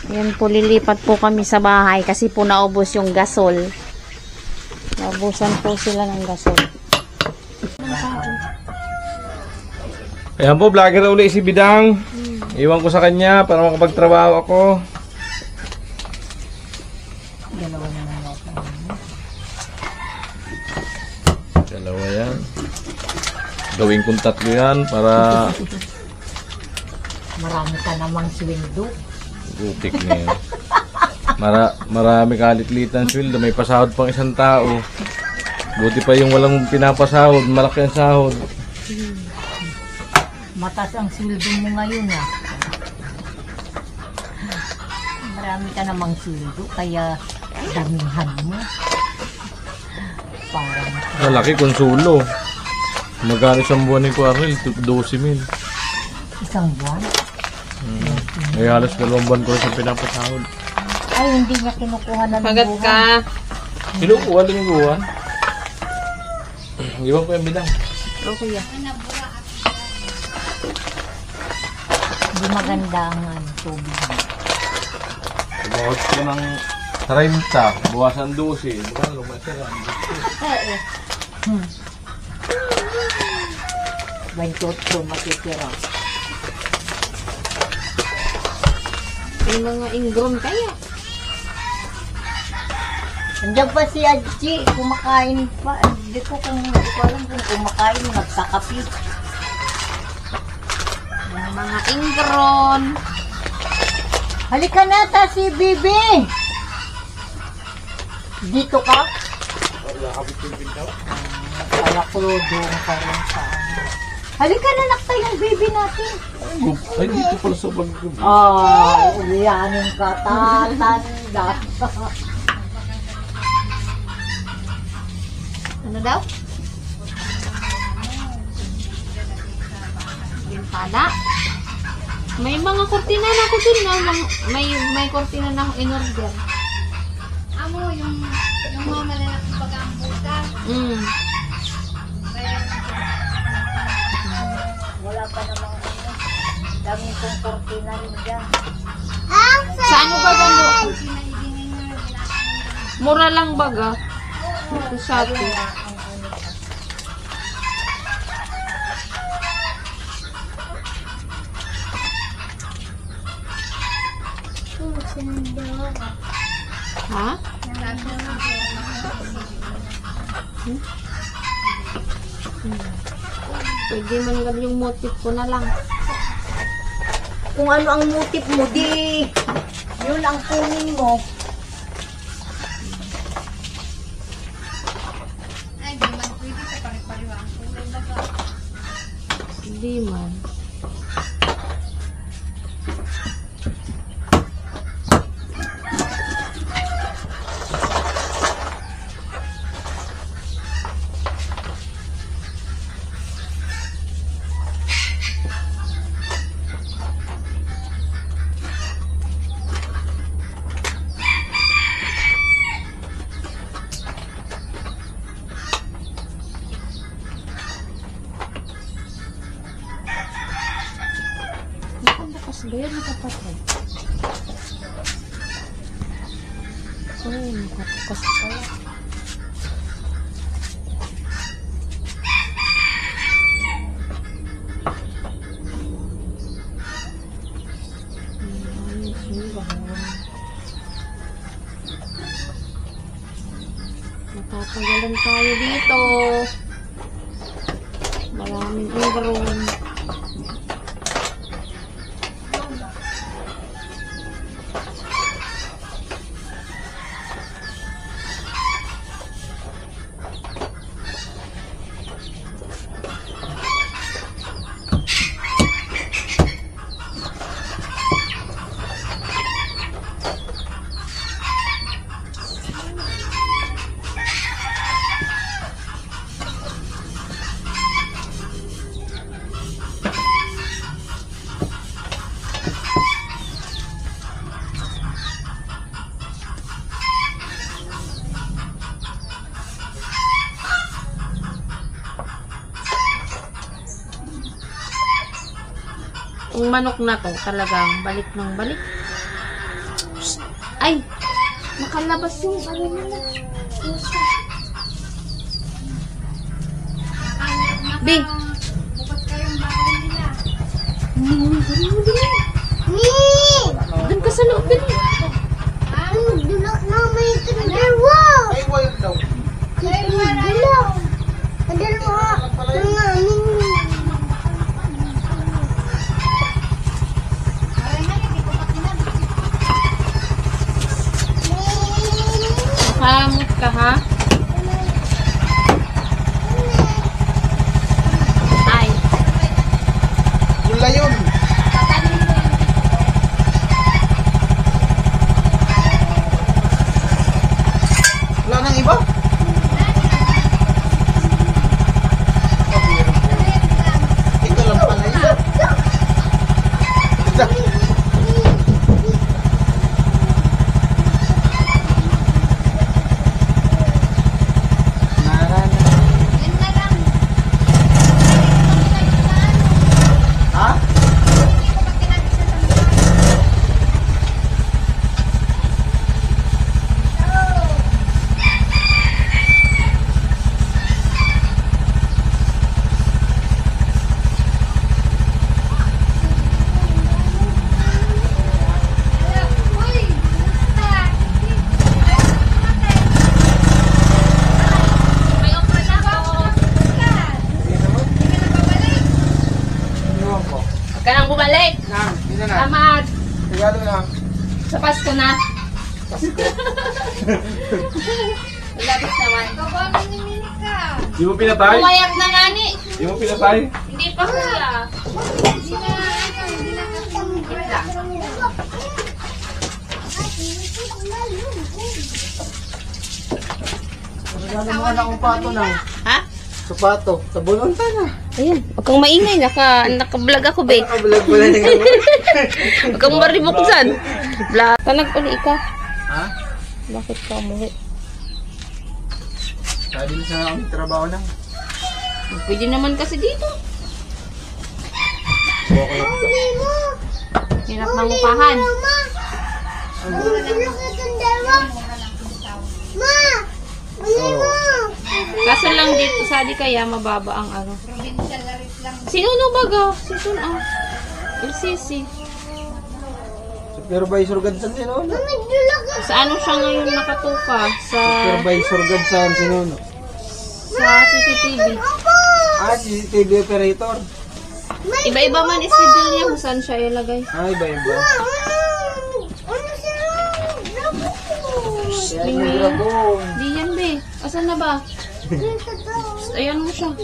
Yan po, lilipat po kami sa bahay kasi po naubos yung gasol. Naubusan po sila ng gasol. Ayan po, vlogger na uli si Bidang. Iwan ko sa kanya para makapagtrabaho ako. Dalawa yan. Gawin kong tatlo yan para Marami ka namang sweldo. gutik na yan. Marami kalit-litan sweldo. May pasahod pang isang tao. Buti pa yung walang pinapasahod. Malaki ang sahod. Matas ang sweldo mo ngayon ah. Marami ka namang sweldo kaya damihan mo. Parang Malaki konsulo. Magkano isang buwan ni Quarrel? 12,000. isang buwan. Ay halos 2 buwan ko sa pinapasahod. Ay, hindi niya kinukuha na ng Pagat buwan. ka. Kinukuha lingguhan. Iwan ko yung Bidang. Okay yan. Hindi maganda ang tubig. Bukas ko ng 30. Buwasan 12. Baka lumasira. 28 matitira. May mga ingron kaya. Andiyan pa si Adji, kumakain pa. Hindi ko alam kung kumakain, nagkakapi. May mga ingron. Halika na ta si Bibi! Dito ka? Kala ko doon ka rin sa ano. Halika na nakta yung baby natin. Ay, dito pala sa bag ko. Ulianin ka, tatanda. Ano daw? Yung pala. May mga kortina na ako dun na. May kortina na akong in-order. Amo, yung mga malalaking pag-aambutan. Wala pa namang ano. Dami kong kortina rin dyan. Sa ano ba mo? Mura lang baga. Sa Shopee. Ha? Pwede man lang yung motif ko na lang. Kung ano ang motif mo, di yun ang kunin mo. Ay, di man pwede sa pare-parewang kulay baga. Hindi man. Bakas ba yan? Nakapatay. Ay, nakapakas pala. Natapagalan tayo dito. Maraming ingron. Yung manok na to, talagang balik ng balik. Ay, nakalabas yung ano nila. Be, Bukas kayong bahay nila. doon ka sa loob din. Dulak na may kadalawa. Ay, wala daw. Dulak. Kadalawa. Mga amin. Nakahamot ka, ha? Ay, Wala yun. Wala nang iba? Ito lang pala yun. Ha? Iwan ko. huwag ka nang bumalik. Nang, yun na na. Tamad. Regalo na. Sa Pasko na. Malapit naman. Baba, mini ka. Di mo pinatay? Pumayag na nga ni. Di mo pinatay? Hindi pa kuya. Hindi na kasi wala. Regalo mo na akong pato na. Ha? Sapato. Sa bulunta na. Ayun, huwag kang maingay. Naka-vlog ako, be. Nakabulag pala na nga. Huwag kang maribuksan. Vlog. Tanag uli ka. Ha? Bakit ka umuwi? Sabi na sa akong trabaho na. Pwede naman kasi dito. Okay. Hirap mangupahan. Oo. Kaso lang dito sa di kaya mababa ang ano. Provincial na rin lang. Sino no baga? Sino ah? LCC. Supervisor Gansan sino? Sa ano siya ngayon nakatuka? Sa Supervisor Gansan sino? CCTV. Ah, CCTV operator. Iba-iba man schedule niya kung saan siya ilagay. Ay, iba-iba. Yan yung dragong. Di yan be. Asan na ba? Ayan mo siya.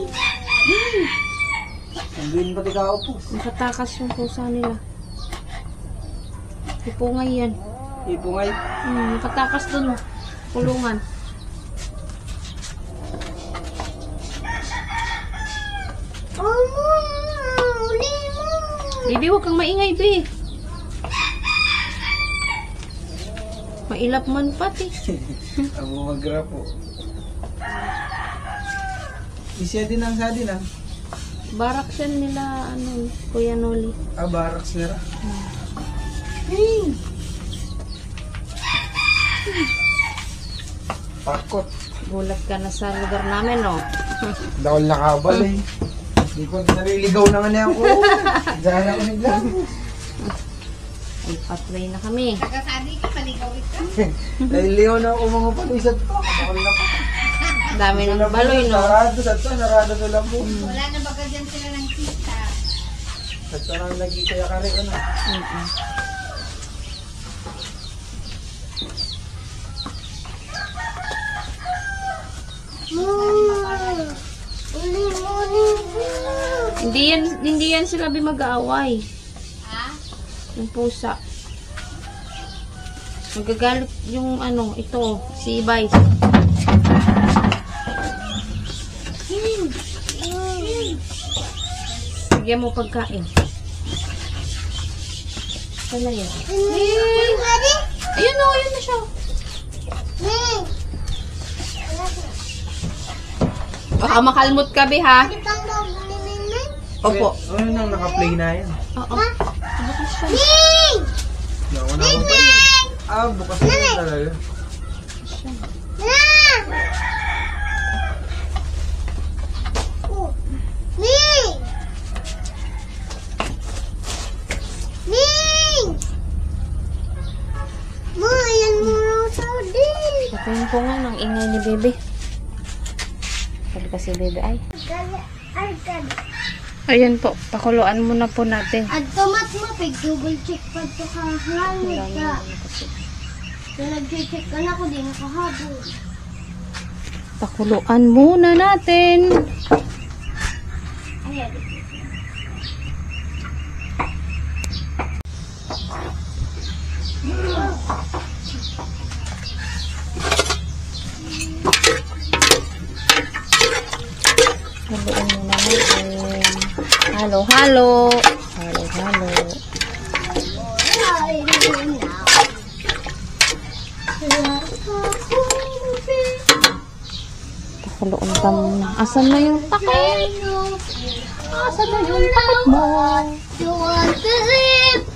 Hindi pati kaupo. Nakatakas yung pusa nila. Ipungay yan. Ipungay. Nakatakas dun. Kulungan. Bibi, huwag kang maingay, be. Mailap man pati. Ako mag-grapo. Isya din ang sadin ah. Barak siya nila, ano, Kuya Noli. Ah, barracks nila. Pakot. Gulat ka na sa lugar namin, no? Dahil nakabal eh. Hindi ko naliligaw naman niya ako. Diyan ako nila. Ay, patray na kami. Nagkasali ka, maligawit ka. Naliligaw na ako mga palisat ko. Ako na po. Dami ng baloy, no? Sarado sa to, sarado sa labo. Wala na baga dyan sila ng kita. Sa tarang nagkikaya ka rin ano. Hindi yan sila mag-aaway. Ha? Yung pusa. Magagalit yung ano, ito, si Vice. Bigyan mo pagkain. Saan na yan? Ayun o, ayun na siya. Baka makalmot ka, be, ha? Opo. Ano nang naka-play na yan? Oo. Bukas siya. Hindi ako na pa yun. bukas na yung talaga. Patayin ko nga ng ingay ni Bebe. Sabi kasi Bebe ay. Ayan po, pakuluan muna po natin. At tomat mo, double check pa ito kahalit ka. So, nag-check ka na ko din nakahabol. Pakuluan muna natin. Ayan. Haluin muna natin. Halo-halo. Halo-halo. Pakuluan ka muna. Asan na yung takip? Asan na yung takip mo?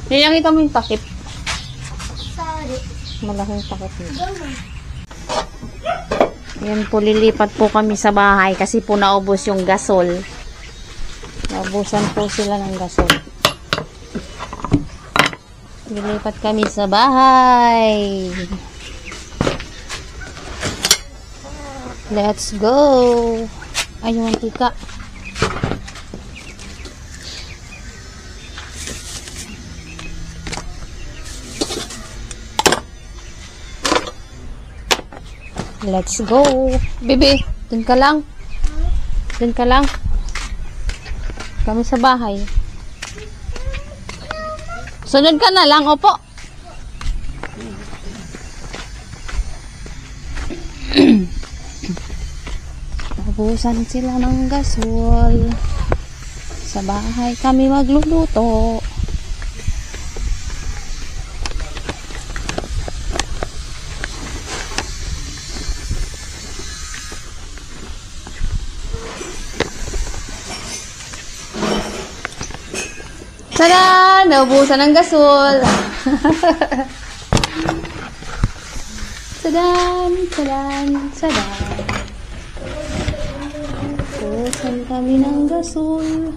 Nilangita mo yung takip. Malaking takip mo. Yan po, lilipat po kami sa bahay kasi po naubos yung gasol. Naubusan po sila ng gasol. Lilipat kami sa bahay. Let's go. Ay, yung mantika. Let's go. Bebe, dun ka lang. Dun ka lang. Kami sa bahay. Sunod ka na lang, opo. Ubusan sila ng gasol. Sa bahay kami magluluto. Tada! Naubusan ng gasol. Sadan, sadan, sadan. Naubusan kami ng gasol.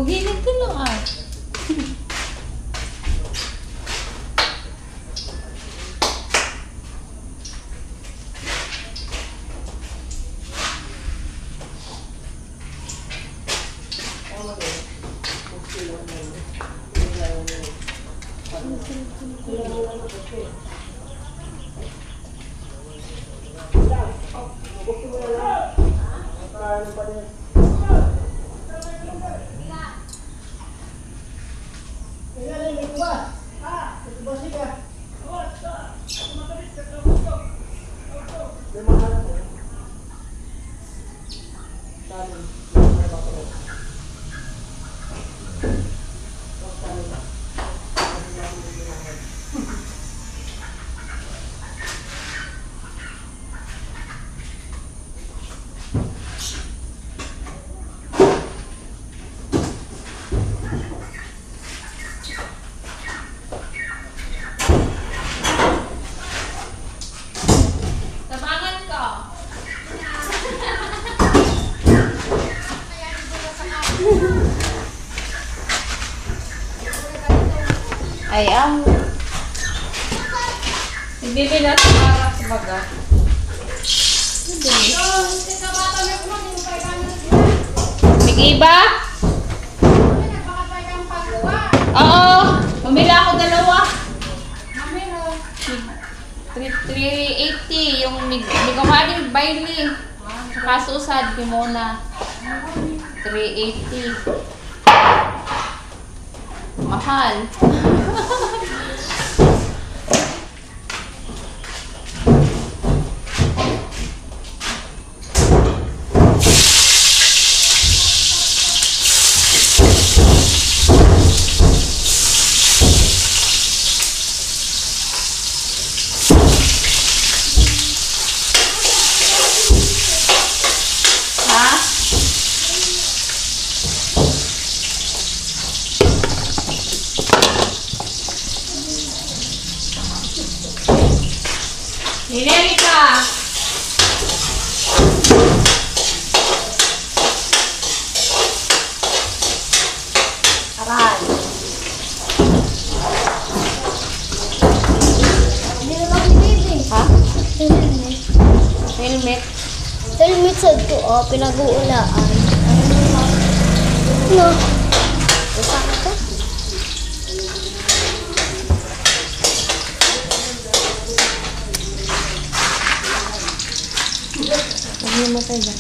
Gilid ko lang ah. Ay, ibili na sa harap sa baga. Big-iba? Oo. Bumili ako dalawa. 380 yung migamali, baili. Saka susad, kimona. 380. Mahal. Ninelika! Aral. Ha? Helmet. Helmet sa ito, pinag-uulaan. No. Usak ito? Huwag mo tayo dyan.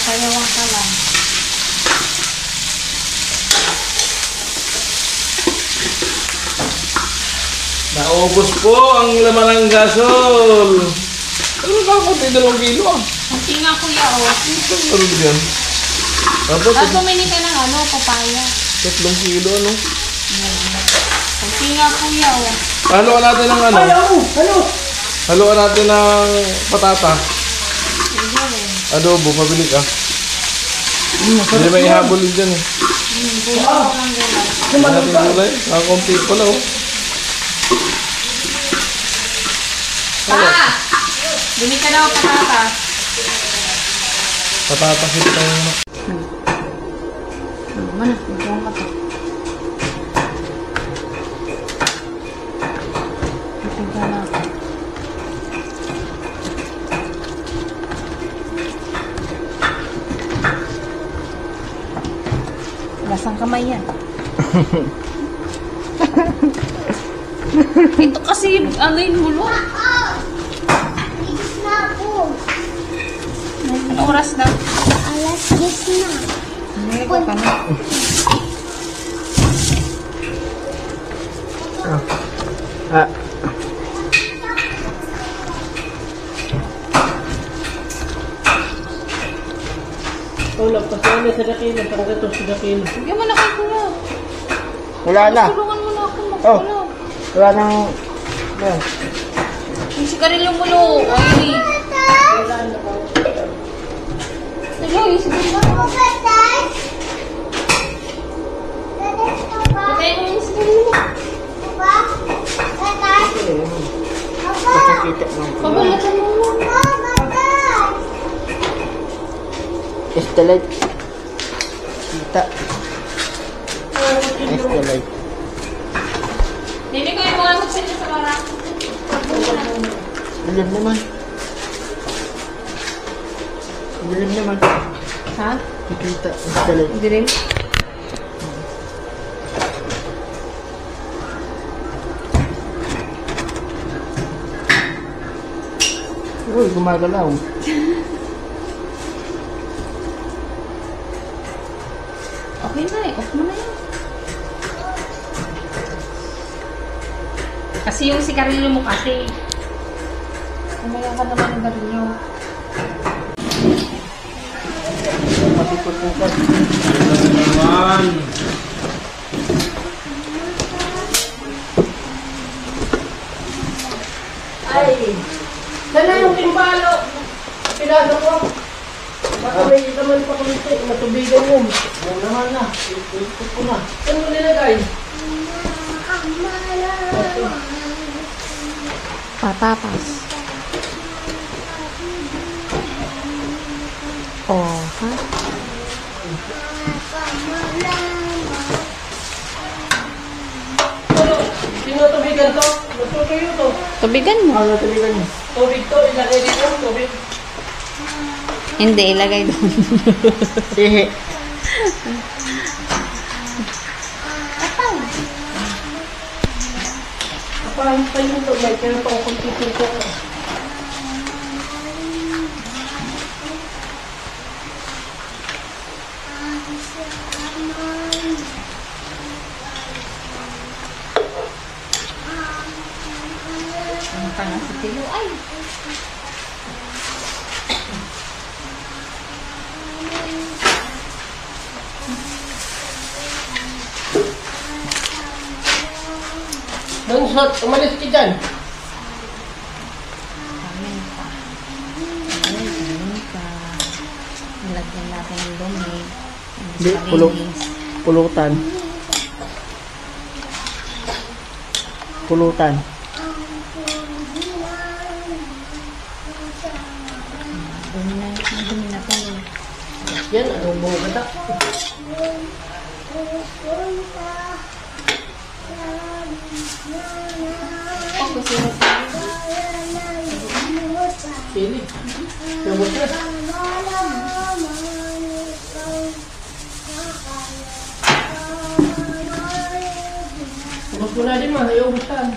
Sayawan ka lang. Naubos po ang laman ng gasol. Ano ba ako? 2 kilo ah. Ang tinga kuya, oh. Ito meron dyan. Tapos, Tapos bumili ka ng papaya. 3 kilo ano? Ang tinga kuya, oh. Haluan natin ng ano? Haluan natin ng patata. Adobo, pabili ka. Hindi may ihabol dyan eh. Hindi natin gulay. Nakakunti pala oh. Pa! Bili ka daw patatas. Patata kita tayo na. Mana? Huwag ka to. Tingnan natin. Lasang kamay yan. Ito kasi, ano yung mulo? Ligis na ako. Anong oras na? Alas 10 na. Hindi ko ka na. Ah. Oh, nagpasama sa dakil. Nagpasama sa dakil. Bigyan mo na kay kuya. Wala na. Tulungan mo na ako Oh. magpulong. Wala nang... Ayan. Yung sigarilyo mo lo. Ay. Hello, yung sigarilyo mo. Patay mo yung sigarilyo mo. Masakita ng... Pabalatan mo mo. Estelite. Kita. Estelite. Hindi ko yung mga magsalita sa barak. Dilim naman. Dilim naman. Ha? Kita. Estelite. Hindi rin. Uy, gumagalaw. Okay na eh. Off mo na yan. Kasi yung sigarilyo mo kasi. Kumaya ka naman ng garilyo. Matikot ng kat. Naman. Ay! Sana yung timbalo. Pinasok ko. Baka may naman pa kunti. Matubigan mo. Yan naman na. Ikot ko na. Saan mo nilagay? Patatas. Oh, ha? Ano? Tinutubigan to? Matutuyo to. Tubigan mo. Ano tuligan niyo? Tubig to. Ilagay dito. Tubig. Hindi, ilagay doon. Sihi. Kapahit pa yung tubig. Kaya pa akong titinto. Ano pa nga si Tilo? Ay! Doon shot. Umalis ka dyan. Amin pa. Amin pa. Nilagyan natin ng dumi. Hindi, pulutan. Pulutan. Dumi na to. Yan. Anong buong gata? Sili. Lubos na. Lubos mo na din ma. Ayaw gustahan.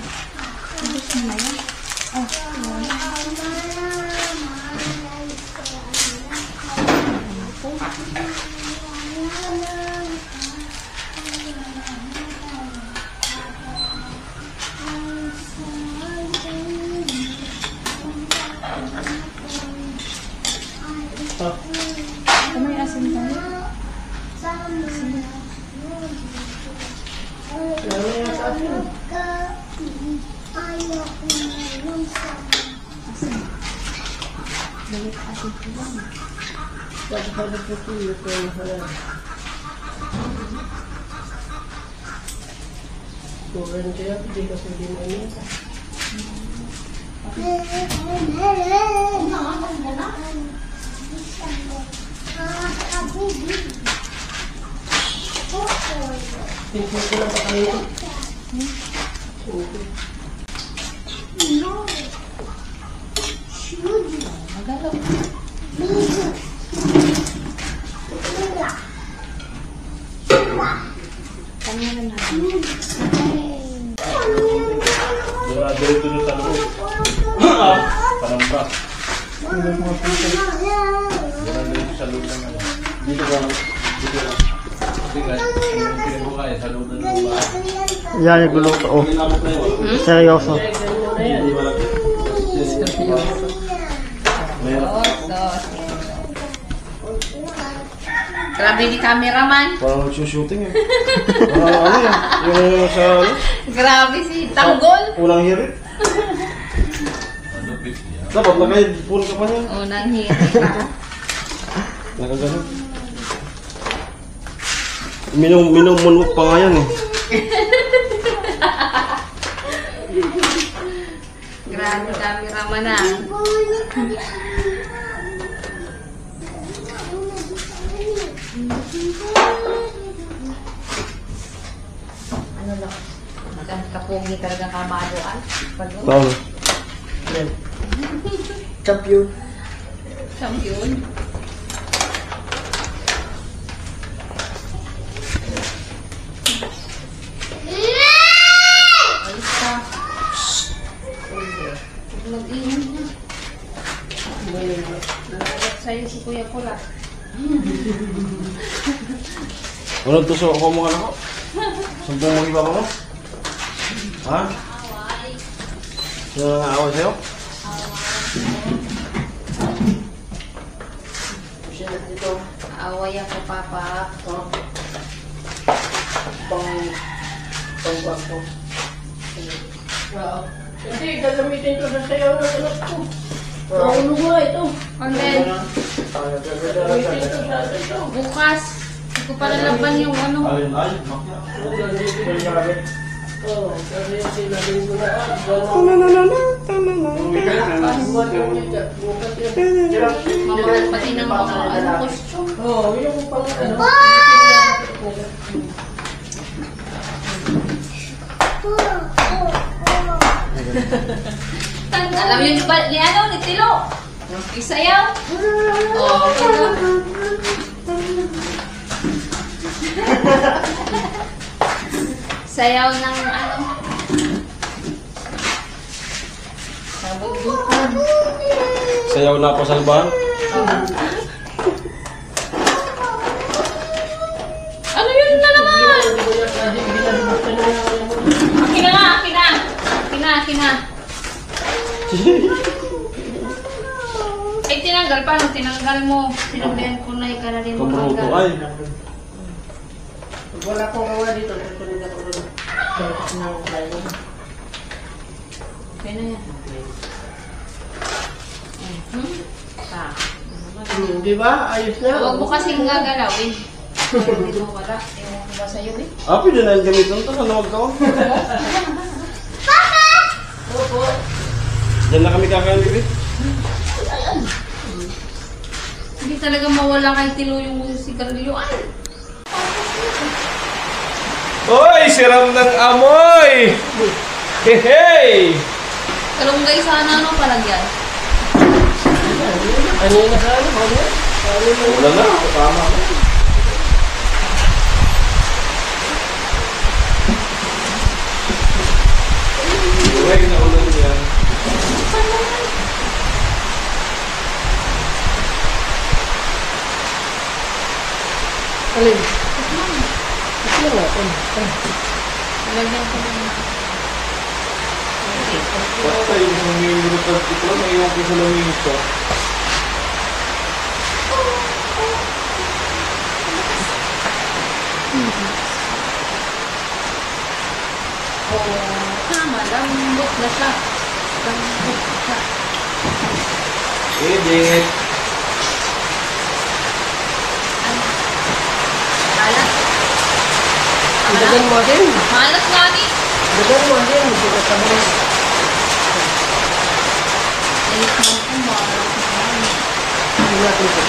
May asin tayo. Lalo na sa atin. Balik asin ko lang. Dapat harap po tuyo ko yung halal. Turan kaya, hindi ka pwede mo yun. Pinsin ko lang pa kayo. Wala dito sa loob. Parang ba? Wala dito sa loob ng ano. Dito ba? Dito ba? Dito ba? babae, saludo ng babae. Yan, nagluluto. Oh. Seryoso. Grabe ni cameraman. Parang nagsushooting eh. Ano yan? Yung sa Grabe si Tanggol. unang hirit. Dapat naka-headphone ka pa niyan. Unang hirit. Nakagano. Minumulmuk pa nga yan eh. Grabe cameraman na. Ano lang? Maganda kapungi talaga kamaluan. Tama. Champion. Champion. Alis ka. Mag-inom na. Nalagat sa'yo si Kuya Pula. Ano tuso ako mo ka na ko? Sumpong mo iba mo? Ha? Sino nga away sa'yo? Away ako, Papa. Hindi, gagamitin ko sa sayo ng anak ko. Paulo mo ito. And then, Gagamitin ko sa ito. bukas, hindi ko pala laban yung ano. Ay. Oo, kasi yung sinabing ko na, Mamahal pati ng mga ano, costume. Oo, yung pang ano. Alam yun ba, ni ano, ni Tilo? Isayaw? Oo, ito. Sayaw ng ano? Sabog-dukan. Sayaw na ako salbahan. Ano yun na naman? Akin na nga, akin na. Akin na, akin na. Ay, tinanggal pa. Nung tinanggal mo, tinanggalan ko na yung kanalin mo. Pabruto ay. Wala ko gawa dito. Tutuloy ako doon. Okay na yan. Pa. Di ba? Ayos na. Huwag mo kasing gagalawin. Pero hindi mo wala. Ewan ko ba sa'yo eh? Ah, pwede na yung gamitin to. Sana wag ka ko. Opo. Diyan na kami kakain, baby. Hindi talaga mawala kay Tilo yung sigarilyo. Ay! Hoy! Siram ng amoy! Hey! Kalunggay sana ano palagyan. Kanina ka ano? Wala na. Tama ako. Huwag na ulan yan. Alin? Ito nga. Palagyan ko na. Basta yung humingi ko ito, naiwan ko sa lamingis ko. Tama, lambot na siya. Lambot na siya. Edit! Malat. Dagan mo din. Malat nga ni. Dagan mo din. Hindi ka sabay. Ayos mo ko, malat na nga. Hindi natin ito.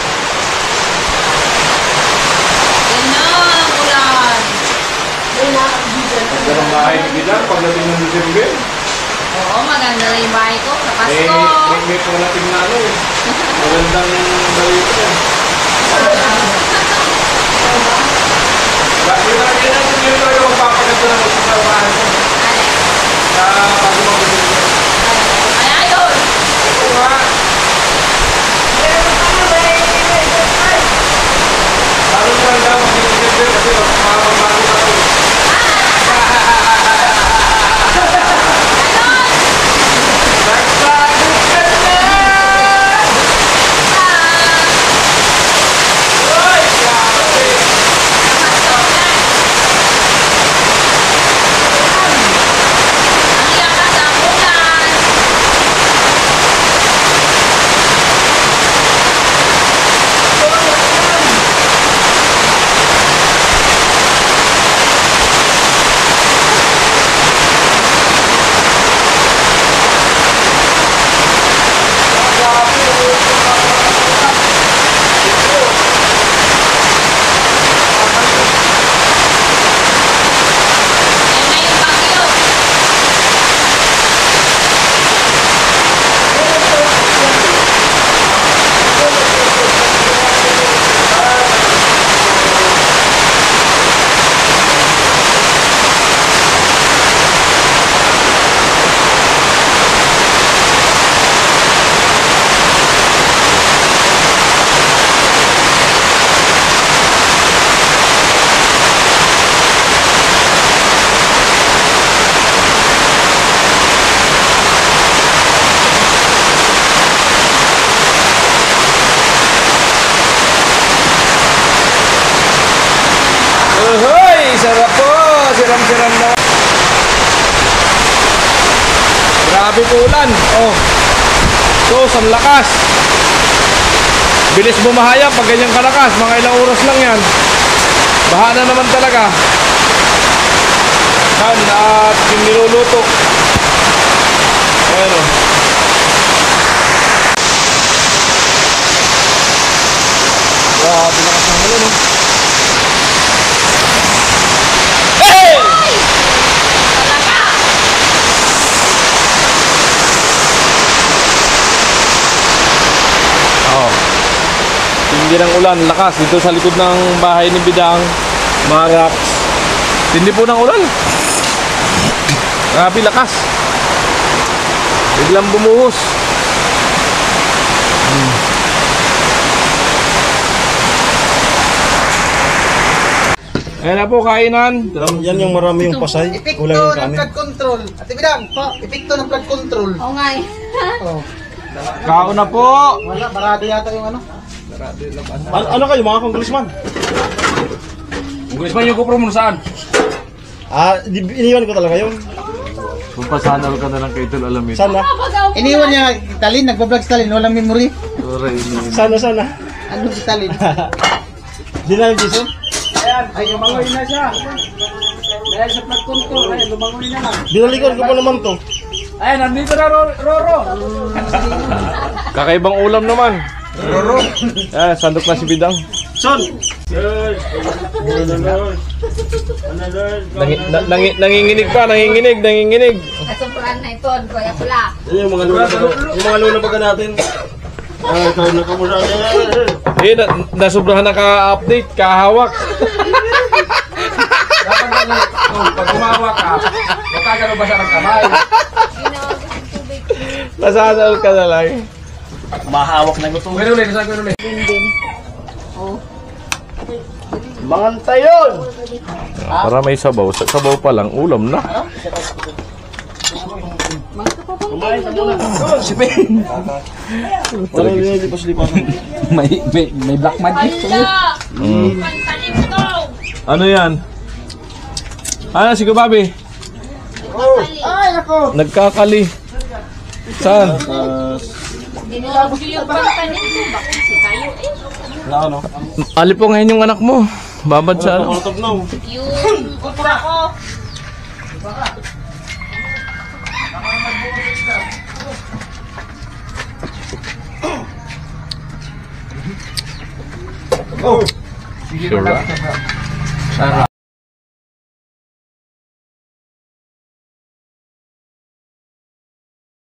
Yan na, ulan. May nakakabigyan. Ganda ng bahay ni Gilar pagdating ng December. Oo, maganda na yung bahay ko sa Eh, Pasko. may pangalating na ano eh. Magandang balito yan. Bakit na rin natin yun talaga magpapaganda ng gusto sa bahay ko. Sa bago mag-December. Ay, ayun. Ito nga. Lalo na lang daw mag-December kasi makapagbago na ako. sarap po. Siram-siram na. Grabe po ulan. Oh. So, ang lakas. Bilis bumahaya pag ganyang kalakas. Mga ilang oras lang yan. Baha na naman talaga. Yan, at yung niluluto. Ayan o. Grabe lakas ng ulan o. Hey! Oh. Hindi ng ulan, lakas dito sa likod ng bahay ni Bidang. Mga hindi po ng ulan. Grabe lakas. Biglang bumuhos. Ayan na po, kainan. Yan yung marami yung pasay. Kulang yung kanin. Flood control. Ate Bidang, epekto ng flood control. Oo nga eh. Kao na po. Wala, barado yata yung ano. Ano kayo mga congressman? Gusto niyo ko promo saan? Iniwan ko talaga yun. Kung pasanal ka na lang kay Tol Alamin. Sana. Iniwan niya Talin, nagbablog si Talin, walang memory. Sana. Ano si Talin? Di na yung Jason? Ay, lumangoy na siya. Dahil sa flood control, ay, lumangoy na lang. Binalikon ko pa naman to. Ay, nandito na Roro. Kakaibang ulam naman. Roro. Sandok na si Bidang. Son! Nanginginig pa, nanginginig. Nasumpulan na ito. Kuya pula. Yung mga luna baga natin. Ikaw na kamusa. Nasubrahan na ka-update, kahawak. Pag gumawa ka, magkagano ba siya ng kamay? Nasanal ka na lang. Mahawak na gusto. Pero ulit, sabi ko ulit. Mga tayon! Para may sabaw. Sabaw pa lang, ulam na. Kumain ka muna. Si Ben! Parang nilipas-lipas. May black magic to you. Ano yan? Ano si Kubabi? Ay, ako! Nagkakali. Saan? Dinilabog yung pantanin ko. Bakit si tayo eh. Wala ano? Ali po ngayon yung anak mo. Babad sa ano? Nakulatab na. Yung upra ko. Sure.